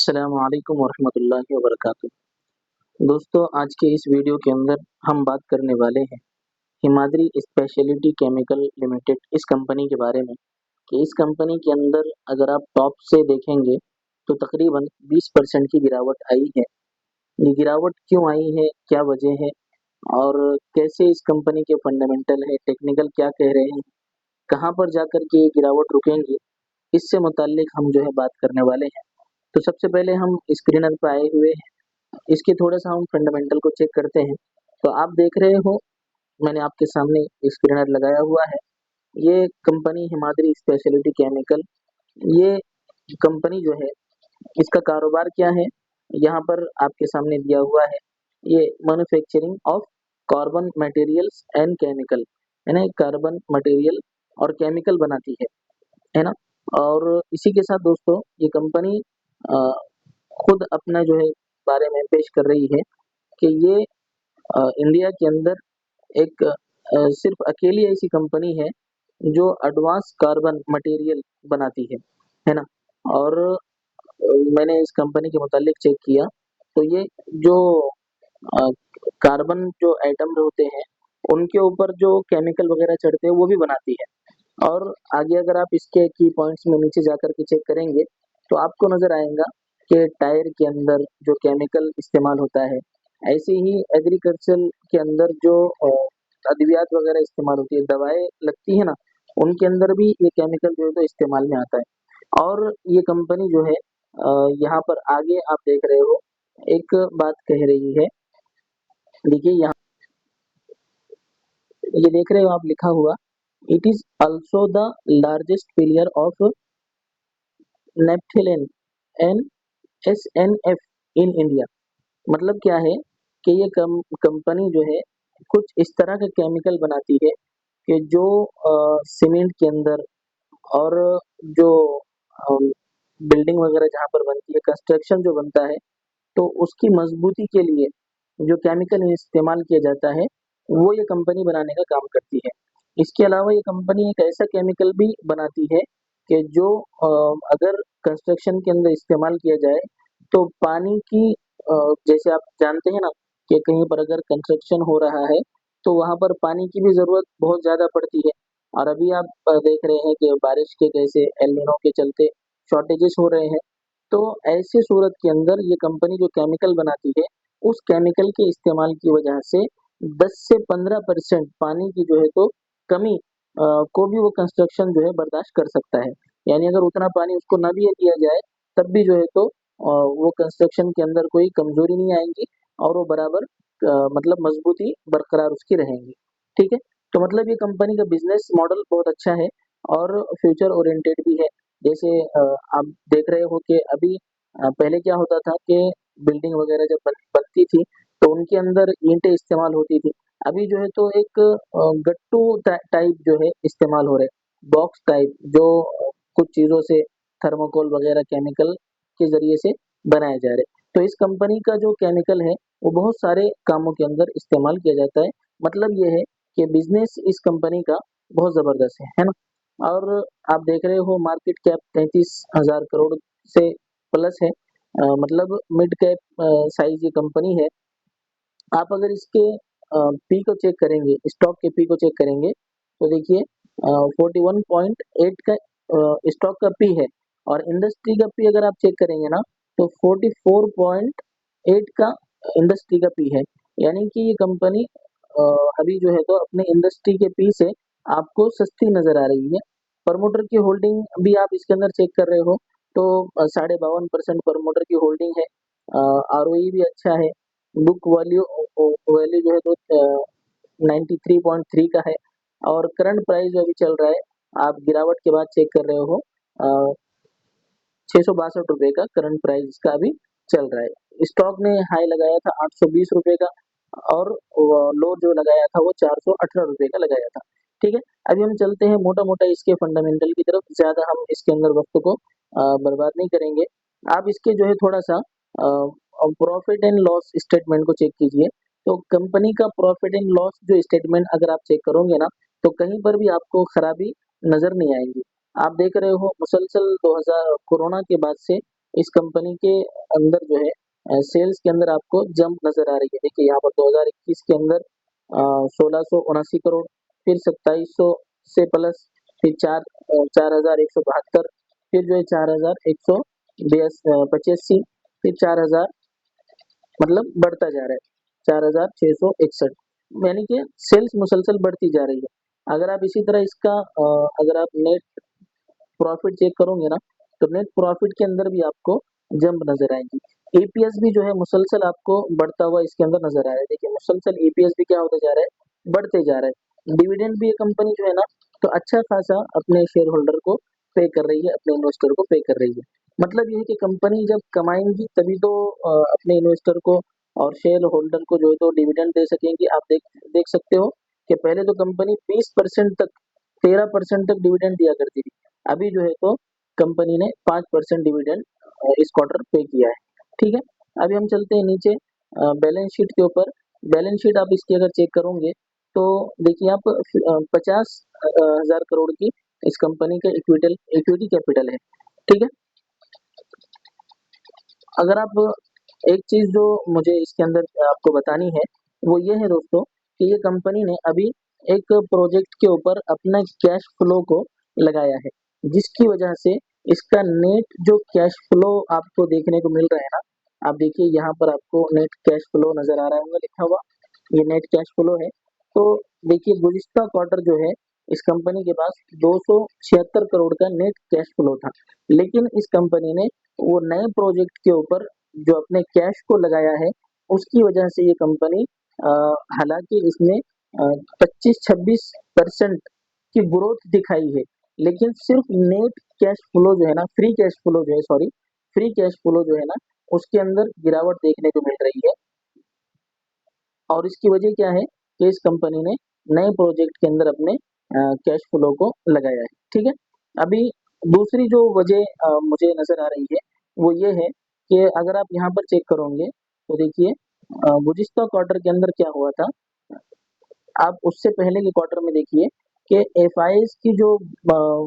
अस्सलाम वालेकुम वरहमतुल्लाहि वबरकातुहू। दोस्तों, आज के इस वीडियो के अंदर हम बात करने वाले हैं हिमाद्री स्पेशलिटी केमिकल लिमिटेड इस कंपनी के बारे में कि इस कंपनी के अंदर अगर आप टॉप से देखेंगे तो तकरीबन 20% की गिरावट आई है। ये गिरावट क्यों आई है, क्या वजह है और कैसे इस कंपनी के फंडामेंटल है, टेक्निकल क्या कह रहे हैं, कहाँ पर जाकर के ये गिरावट रुकेंगी, इससे मुताल्लिक हम जो है बात करने वाले हैं। तो सबसे पहले हम स्क्रीनर पर आए हुए हैं, इसके थोड़ा-सा हम फंडामेंटल को चेक करते हैं। तो आप देख रहे हो, मैंने आपके सामने स्क्रीनर लगाया हुआ है। ये कंपनी हिमाद्री स्पेशलिटी केमिकल, ये कंपनी जो है, इसका कारोबार क्या है, यहाँ पर आपके सामने दिया हुआ है। ये manufacturing of carbon materials and chemical, यानी कार्बन मटेरियल और केमिकल बनाती है ना? और इसी के साथ दोस्तों ये कंपनी अ, खुद अपना जो है बारे में पेश कर रही है कि ये इंडिया के अंदर एक सिर्फ अकेली ऐसी कंपनी है जो एडवांस कार्बन मटेरियल बनाती है ना? और मैंने इस कंपनी के मुतालिक चेक किया तो ये जो अ, कार्बन जो एटम होते हैं उनके ऊपर जो केमिकल वगैरह चढ़ते हैं वो भी बनाती है। और आगे अगर आप इसके की पॉइंट्स में नीचे जाकर के चेक करेंगे तो आपको नजर आएगा कि टायर के अंदर जो केमिकल इस्तेमाल होता है, ऐसे ही एग्रीकल्चर के अंदर जो अद्वियात वगैरह इस्तेमाल होती है, दवाएं लगती है ना, उनके अंदर भी ये केमिकल जो है तो इस्तेमाल में आता है। और ये कंपनी जो है यहाँ पर आगे आप देख रहे हो एक बात कह रही है। देखिए यहाँ ये देख रहे हो आप, लिखा हुआ it is also the largest failure of naphthalene and SNF in India. मतलब क्या है कि ये कंपनी जो है कुछ इस तरह का केमिकल बनाती है कि जो सीमेंट के अंदर और जो बिल्डिंग वगैरह जहाँ पर बनती है, कंस्ट्रक्शन जो बनता है, तो उसकी मजबूती के लिए जो केमिकल इस्तेमाल किया जाता है वो ये कंपनी बनाने का काम करती है। इसके अलावा ये कंपनी एक ऐसा केमिकल भी बनाती है कि जो अगर कंस्ट्रक्शन के अंदर इस्तेमाल किया जाए तो पानी की जैसे आप जानते हैं ना कि कहीं पर अगर कंस्ट्रक्शन हो रहा है तो वहाँ पर पानी की भी ज़रूरत बहुत ज़्यादा पड़ती है। और अभी आप देख रहे हैं कि बारिश के कैसे एल नीनो के चलते शॉर्टेजेस हो रहे हैं। तो ऐसी सूरत के अंदर ये कंपनी जो केमिकल बनाती है, उस केमिकल के इस्तेमाल की वजह से 10 से 15% पानी की जो है तो कमी को भी वो कंस्ट्रक्शन जो है बर्दाश्त कर सकता है। यानी अगर उतना पानी उसको ना भी दिया जाए तब भी जो है तो वो कंस्ट्रक्शन के अंदर कोई कमजोरी नहीं आएगी और वो बराबर मतलब मजबूती बरकरार उसकी रहेंगी। ठीक है? तो मतलब ये कंपनी का बिजनेस मॉडल बहुत अच्छा है और फ्यूचर ओरिएंटेड भी है। जैसे आप देख रहे हो कि अभी पहले क्या होता था कि बिल्डिंग वगैरह जब बनती थी तो उनके अंदर ईंटें इस्तेमाल होती थी। अभी जो है तो एक गट्टू टाइप जो है इस्तेमाल हो रहे हैं, बॉक्स टाइप जो कुछ चीज़ों से थर्मोकोल वगैरह केमिकल के ज़रिए से बनाए जा रहे हैं। तो इस कंपनी का जो केमिकल है वो बहुत सारे कामों के अंदर इस्तेमाल किया जाता है। मतलब ये है कि बिजनेस इस कंपनी का बहुत ज़बरदस्त है ना? और आप देख रहे हो मार्केट कैप 33,000 करोड़ से प्लस है। मतलब मिड कैप साइज ये कंपनी है। आप अगर इसके पी को चेक करेंगे, स्टॉक के पी को चेक करेंगे तो देखिए 41.8 का स्टॉक का पी है और इंडस्ट्री का पी अगर आप चेक करेंगे ना तो 44.8 का इंडस्ट्री का पी है। यानी कि ये कंपनी अभी जो है तो अपने इंडस्ट्री के पी से आपको सस्ती नजर आ रही है। प्रमोटर की होल्डिंग भी आप इसके अंदर चेक कर रहे हो तो 52.5% प्रमोटर की होल्डिंग है। आरओई भी अच्छा है। बुक वैल्यू वैल्यू जो है तो 93.3 का है और करंट प्राइस जो अभी चल रहा है, आप गिरावट के बाद चेक कर रहे हो, 662 रुपए का करंट प्राइस इसका अभी चल रहा है। स्टॉक ने हाई लगाया था 820 रुपए का और लो जो लगाया था वो 418 रुपए का लगाया था। ठीक है? अभी हम चलते हैं मोटा मोटा इसके फंडामेंटल की तरफ, ज्यादा हम इसके अंदर वक्त को बर्बाद नहीं करेंगे। आप इसके जो है थोड़ा सा प्रॉफिट एंड लॉस स्टेटमेंट को चेक कीजिए। तो कंपनी का प्रॉफिट एंड लॉस जो स्टेटमेंट अगर आप चेक करोगे ना तो कहीं पर भी आपको खराबी नजर नहीं आएगी। आप देख रहे हो मुसलसल 2000 कोरोना के बाद से इस कंपनी के अंदर जो है सेल्स के अंदर आपको जंप नजर आ रही है। देखिए यहाँ पर 2021 के अंदर 1679 करोड़, फिर 2700 से प्लस, फिर 4172, फिर जो है 4185, फिर 4000, मतलब बढ़ता जा रहा है 4661, यानी कि सेल्स मुसलसल बढ़ती जा रही है। अगर आप इसी तरह इसका अगर आप नेट प्रॉफिट चेक करोगे ना, तो नेट प्रॉफिट के अंदर भी आपको जंप नजर आएगी। एपीएस भी जो है मुसलसल आपको बढ़ता हुआ इसके अंदर नजर आ रहा है। देखिए मुसलसल एपीएस भी क्या होता जा रहा है, बढ़ते जा रहा है। डिविडेंड भी ये कंपनी जो है ना, तो अच्छा खासा अपने शेयर होल्डर को पे कर रही है, अपने इन्वेस्टर को पे कर रही है। मतलब ये है कि कंपनी जब कमाएंगी तभी तो अपने इन्वेस्टर को और शेयर होल्डर को जो है तो डिविडेंड दे सकेंगी। आप देख देख सकते हो कि पहले तो कंपनी 20% तक, 13% तक डिविडेंड दिया करती थी। अभी जो है तो कंपनी ने 5% डिविडेंड इस क्वार्टर पे किया है। ठीक है, अभी हम चलते हैं नीचे बैलेंस शीट के ऊपर। बैलेंस शीट आप इसकी अगर चेक करोगे तो देखिए आप 50,000 करोड़ की इस कंपनी का इक्विटी कैपिटल है। ठीक है, अगर आप एक चीज जो मुझे इसके अंदर आपको बतानी है वो ये है दोस्तों कि ये कंपनी ने अभी एक प्रोजेक्ट के ऊपर अपना कैश फ्लो को लगाया है, जिसकी वजह से इसका नेट जो कैश फ्लो आपको देखने को मिल रहा है ना, आप देखिए यहाँ पर आपको नेट कैश फ्लो नजर आ रहा होगा लिखा हुआ, ये नेट कैश फ्लो है। तो देखिए गुज़िश्ता क्वार्टर जो है इस कंपनी के पास 276 करोड़ का नेट कैश फ्लो था, लेकिन इस कंपनी ने वो नए प्रोजेक्ट के ऊपर जो अपने कैश को लगाया है, उसकी वजह से ये कंपनी हालांकि इसमें 25-26% की ग्रोथ दिखाई है, लेकिन सिर्फ नेट कैश फ्लो जो है ना, फ्री कैश फ्लो जो है, सॉरी, फ्री कैश फ्लो जो है ना, उसके अंदर गिरावट देखने को मिल रही है। और इसकी वजह क्या है कि इस कंपनी ने नए प्रोजेक्ट के अंदर अपने कैश फ्लो को लगाया है। ठीक है, अभी दूसरी जो वजह मुझे नजर आ रही है वो ये है कि अगर आप यहाँ पर चेक करोगे तो देखिए गुज़िश्ता क्वार्टर के अंदर क्या हुआ था, आप उससे पहले के क्वार्टर में देखिए कि एफआईएस की जो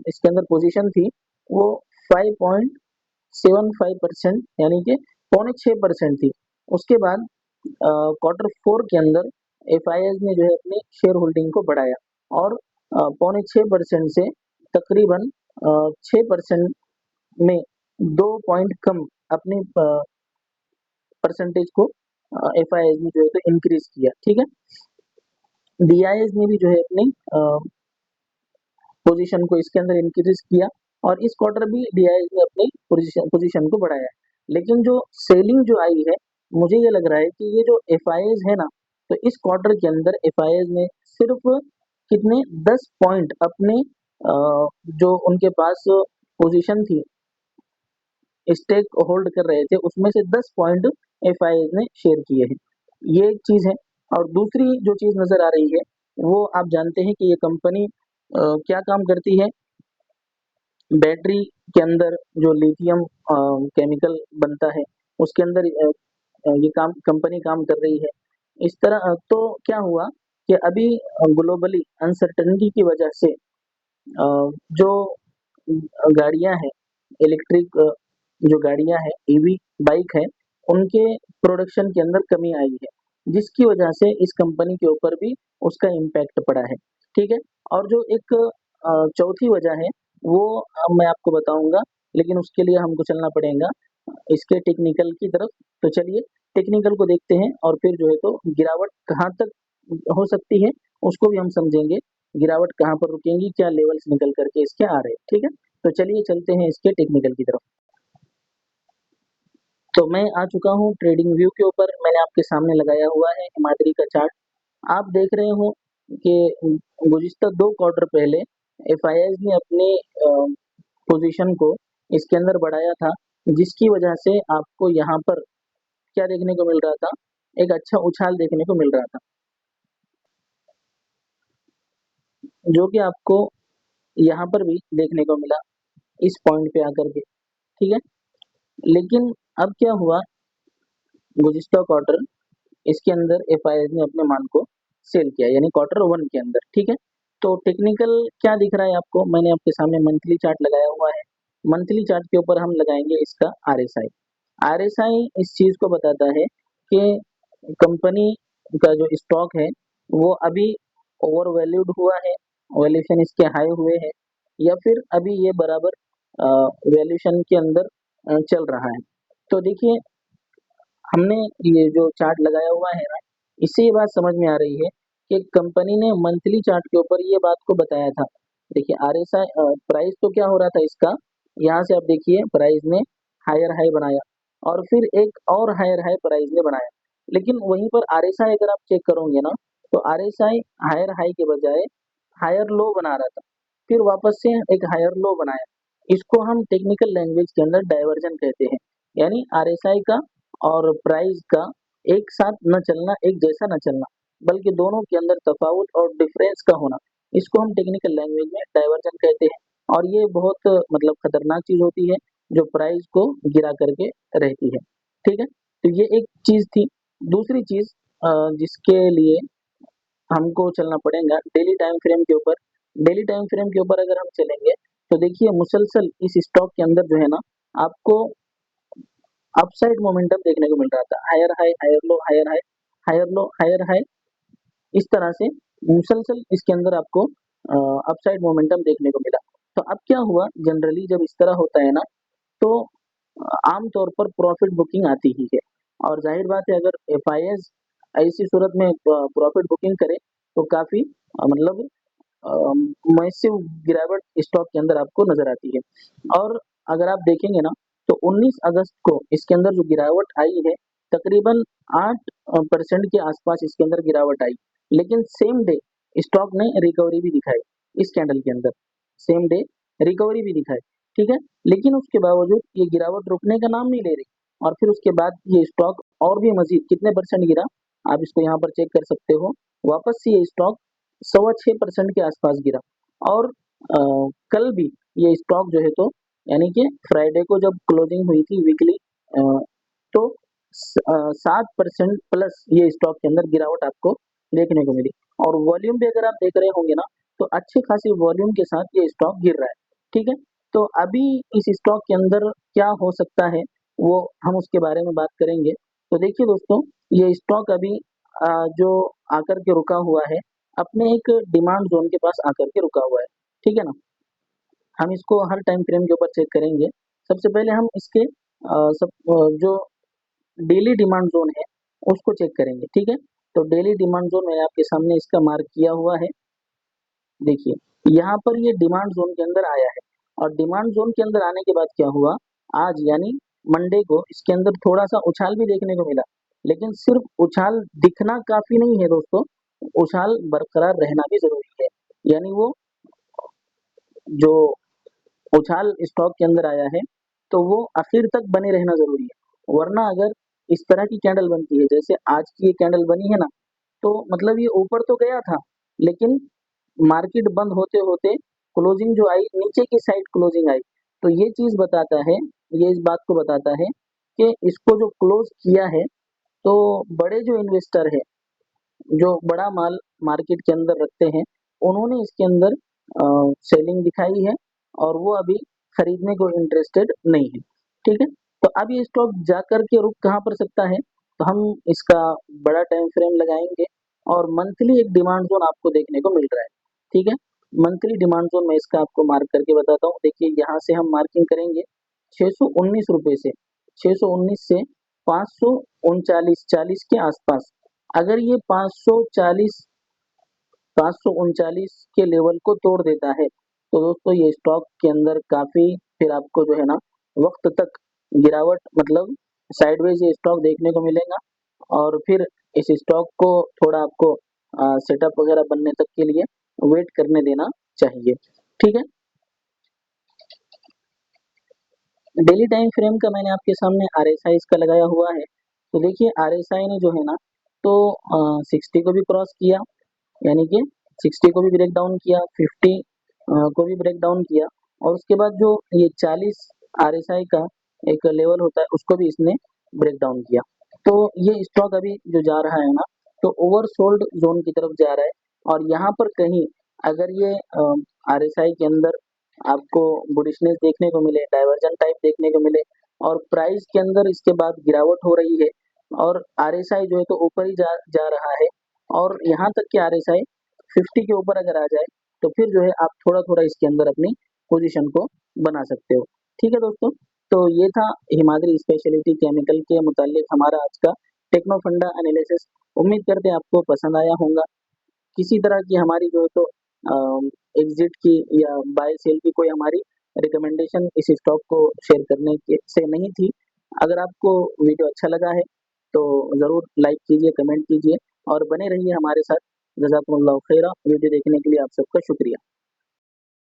इसके अंदर पोजीशन थी वो 5.75%, यानी कि 5.6% थी। उसके बाद क्वार्टर 4 के अंदर एफआईएस ने जो है अपनी शेयर होल्डिंग को बढ़ाया और 5.6% से तकरीबन 6% में 2 पॉइंट कम अपनी परसेंटेज को एफआईएस ने जो है तो इंक्रीज किया। ठीक है, डीआईएस ने भी जो है अपनी पोजीशन को इसके अंदर इंक्रीज किया और इस क्वार्टर भी डीआईएस ने अपनी पोजीशन को बढ़ाया है। लेकिन जो सेलिंग जो आई है, मुझे ये लग रहा है कि ये जो एफआईएस है ना, तो इस क्वार्टर के अंदर एफआईएस ने सिर्फ कितने 10 पॉइंट अपने जो उनके पास पोजीशन थी, स्टेक होल्ड कर रहे थे, उसमें से 10 पॉइंट एफआईएस ने शेयर किए हैं। ये एक चीज है। और दूसरी जो चीज नजर आ रही है वो आप जानते हैं कि ये कंपनी क्या काम करती है, बैटरी के अंदर जो लिथियम केमिकल बनता है उसके अंदर ये काम कंपनी काम कर रही है। इस तरह तो क्या हुआ कि अभी ग्लोबली अनसर्टेनिटी की वजह से जो गाड़ियां हैं, इलेक्ट्रिक जो गाड़ियां हैं, ईवी बाइक है, उनके प्रोडक्शन के अंदर कमी आई है, जिसकी वजह से इस कंपनी के ऊपर भी उसका इम्पैक्ट पड़ा है। ठीक है, और जो एक चौथी वजह है वो अब मैं आपको बताऊंगा, लेकिन उसके लिए हमको चलना पड़ेगा इसके टेक्निकल की तरफ। तो चलिए टेक्निकल को देखते हैं और फिर जो है तो गिरावट कहाँ तक हो सकती है उसको भी हम समझेंगे, गिरावट कहाँ पर रुकेंगी, क्या लेवल्स निकल करके इसके आ रहे हैं। ठीक है, तो चलिए चलते हैं इसके टेक्निकल की तरफ। तो मैं आ चुका हूँ ट्रेडिंग व्यू के ऊपर, मैंने आपके सामने लगाया हुआ है हिमाद्री का चार्ट। आप देख रहे हो कि गुज़िश्ता 2 क्वार्टर पहले एफआईआई ने अपनी पोजीशन को इसके अंदर बढ़ाया था, जिसकी वजह से आपको यहाँ पर क्या देखने को मिल रहा था, एक अच्छा उछाल देखने को मिल रहा था, जो कि आपको यहाँ पर भी देखने को मिला इस पॉइंट पे आकर के। ठीक है, लेकिन अब क्या हुआ, गुज़िश्ता क्वार्टर इसके अंदर एफआईआई ने अपने माल को सेल किया, यानी क्वार्टर 1 के अंदर। ठीक है, तो टेक्निकल क्या दिख रहा है आपको, मैंने आपके सामने मंथली चार्ट लगाया हुआ है। मंथली चार्ट के ऊपर हम लगाएंगे इसका आरएसआई। आरएसआई इस चीज को बताता है कि कंपनी का जो स्टॉक है वो अभी ओवर वैल्यूड हुआ है, वैल्यूएशन इसके हाई हुए हैं, या फिर अभी ये बराबर वैल्यूएशन के अंदर चल रहा है। तो देखिए, हमने ये जो चार्ट लगाया हुआ है ना, इससे ये बात समझ में आ रही है कि कंपनी ने मंथली चार्ट के ऊपर ये बात को बताया था। देखिए आरएसआई प्राइस तो क्या हो रहा था इसका, यहाँ से आप देखिए प्राइस ने हायर हाई बनाया और फिर एक और हायर हाई प्राइस ने बनाया, लेकिन वहीं पर आरएसआई अगर आप चेक करोगे ना, तो आरएसआई हायर हाई के बजाय हायर लो बना रहा था, फिर वापस से एक हायर लो बनाया। इसको हम टेक्निकल लैंग्वेज के अंदर डाइवर्जन कहते हैं, यानी आरएसआई का और प्राइस का एक साथ न चलना, एक जैसा न चलना, बल्कि दोनों के अंदर तफावत और डिफरेंस का होना, इसको हम टेक्निकल लैंग्वेज में डाइवर्जन कहते हैं। और ये बहुत मतलब खतरनाक चीज होती है जो प्राइस को गिरा करके रहती है। ठीक है, तो ये एक चीज थी। दूसरी चीज जिसके लिए हमको चलना पड़ेगा डेली टाइम फ्रेम के ऊपर। डेली टाइम फ्रेम के ऊपर अगर हम चलेंगे तो देखिए मुसलसल इस स्टॉक के अंदर जो है ना, आपको अपसाइड मोमेंटम देखने को मिल रहा था, higher high higher low higher high higher low higher high, इस तरह से मुसलसल इसके अंदर आपको अपसाइड मोमेंटम देखने को मिला। तो अब क्या हुआ, जनरली जब इस तरह होता है ना, तो आमतौर पर प्रॉफिट बुकिंग आती ही है। और जाहिर बात है अगर एफआईएस ऐसी सूरत में प्रॉफिट बुकिंग करे तो काफी मतलब मैसिव गिरावट स्टॉक के अंदर आपको नजर आती है। और अगर आप देखेंगे ना, तो 19 अगस्त को इसके अंदर जो गिरावट आई है, तकरीबन 8% के आसपास इसके अंदर गिरावट आई, लेकिन सेम डे स्टॉक ने रिकवरी भी दिखाई। इस कैंडल के अंदर सेम डे रिकवरी भी दिखाई, ठीक है, लेकिन उसके बावजूद ये गिरावट रुकने का नाम नहीं ले रही। और फिर उसके बाद ये स्टॉक और भी मजीद कितने परसेंट गिरा, आप इसको यहाँ पर चेक कर सकते हो। वापस से ये स्टॉक 6.25% के आसपास गिरा। और कल भी ये स्टॉक जो है, तो यानी कि फ्राइडे को जब क्लोजिंग हुई थी वीकली, तो 7% प्लस ये स्टॉक के अंदर गिरावट आपको देखने को मिली। और वॉल्यूम भी अगर आप देख रहे होंगे ना, तो अच्छी खासी वॉल्यूम के साथ ये स्टॉक गिर रहा है। ठीक है, तो अभी इस स्टॉक के अंदर क्या हो सकता है वो हम उसके बारे में बात करेंगे। तो देखिए दोस्तों, ये स्टॉक अभी जो आकर के रुका हुआ है, अपने एक डिमांड जोन के पास आकर के रुका हुआ है। ठीक है ना, हम इसको हर टाइम फ्रेम के ऊपर चेक करेंगे। सबसे पहले हम इसके जो डेली डिमांड जोन है उसको चेक करेंगे। ठीक है, तो डेली डिमांड जोन मैंने आपके सामने इसका मार्क किया हुआ है। देखिए यहाँ पर ये डिमांड जोन के अंदर आया है, और डिमांड जोन के अंदर आने के बाद क्या हुआ, आज यानी मंडे को इसके अंदर थोड़ा सा उछाल भी देखने को मिला। लेकिन सिर्फ उछाल दिखना काफी नहीं है दोस्तों, उछाल बरकरार रहना भी जरूरी है। यानी वो जो उछाल स्टॉक के अंदर आया है, तो वो आखिर तक बने रहना जरूरी है। वरना अगर इस तरह की कैंडल बनती है जैसे आज की ये कैंडल बनी है ना, तो मतलब ये ऊपर तो गया था, लेकिन मार्केट बंद होते होते क्लोजिंग जो आई, नीचे की साइड क्लोजिंग आई। तो ये चीज बताता है, ये इस बात को बताता है कि इसको जो क्लोज किया है, तो बड़े जो इन्वेस्टर है, जो बड़ा माल मार्केट के अंदर रखते हैं, उन्होंने इसके अंदर सेलिंग दिखाई है, और वो अभी खरीदने को इंटरेस्टेड नहीं है। ठीक है, तो अब ये स्टॉक जाकर के रुक कहाँ पर सकता है, तो हम इसका बड़ा टाइम फ्रेम लगाएंगे, और मंथली एक डिमांड जोन आपको देखने को मिल रहा है। ठीक है, मंथली डिमांड जोन मैं इसका आपको मार्क करके बताता हूँ। देखिए यहाँ से हम मार्किंग करेंगे 619 रुपए से, 619 से 539 के आसपास। अगर ये 539 के लेवल को तोड़ देता है, तो दोस्तों ये स्टॉक के अंदर काफी फिर आपको जो है ना वक्त तक गिरावट, मतलब साइडवेज ये स्टॉक देखने को मिलेगा। और फिर इस स्टॉक को थोड़ा आपको सेटअप वगैरह बनने तक के लिए वेट करने देना चाहिए। ठीक है, डेली टाइम फ्रेम का मैंने आपके सामने आरएसआई का लगाया हुआ है। तो देखिए आरएसआई ने जो है ना, तो 60 को भी क्रॉस किया, यानी कि 60 को भी ब्रेक डाउन किया, 50 को भी ब्रेक डाउन किया, और उसके बाद जो ये 40 आरएसआई का एक लेवल होता है उसको भी इसने ब्रेक डाउन किया। तो ये स्टॉक अभी जो जा रहा है ना, तो ओवरसोल्ड जोन की तरफ जा रहा है। और यहाँ पर कहीं अगर ये आरएसआई के अंदर आपको बुलिशनेस देखने को मिले, डाइवर्जन टाइप देखने को मिले और प्राइस के अंदर इसके बाद गिरावट हो रही है और आरएसआई जो है तो ऊपर ही जा रहा है और यहाँ तक कि आरएसआई 50 के ऊपर अगर आ जाए तो फिर जो है आप थोड़ा-थोड़ा इसके अंदर अपनी पोजीशन को बना सकते हो। ठीक है दोस्तों, तो ये था हिमाद्री स्पेशलिटी केमिकल के मुतालिक हमारा आज का टेक्नो फंडा एनालिसिस। उम्मीद करते हैं आपको पसंद आया होगा। किसी तरह की हमारी जो है तो एग्जिट की या बाय सेल की कोई हमारी रिकमेंडेशन इस स्टॉक को शेयर करने के से नहीं थी। अगर आपको वीडियो अच्छा लगा है तो ज़रूर लाइक कीजिए, कमेंट कीजिए और बने रहिए हमारे साथ। जज़ाकुमुल्लाह खैरा। वीडियो देखने के लिए आप सबका शुक्रिया।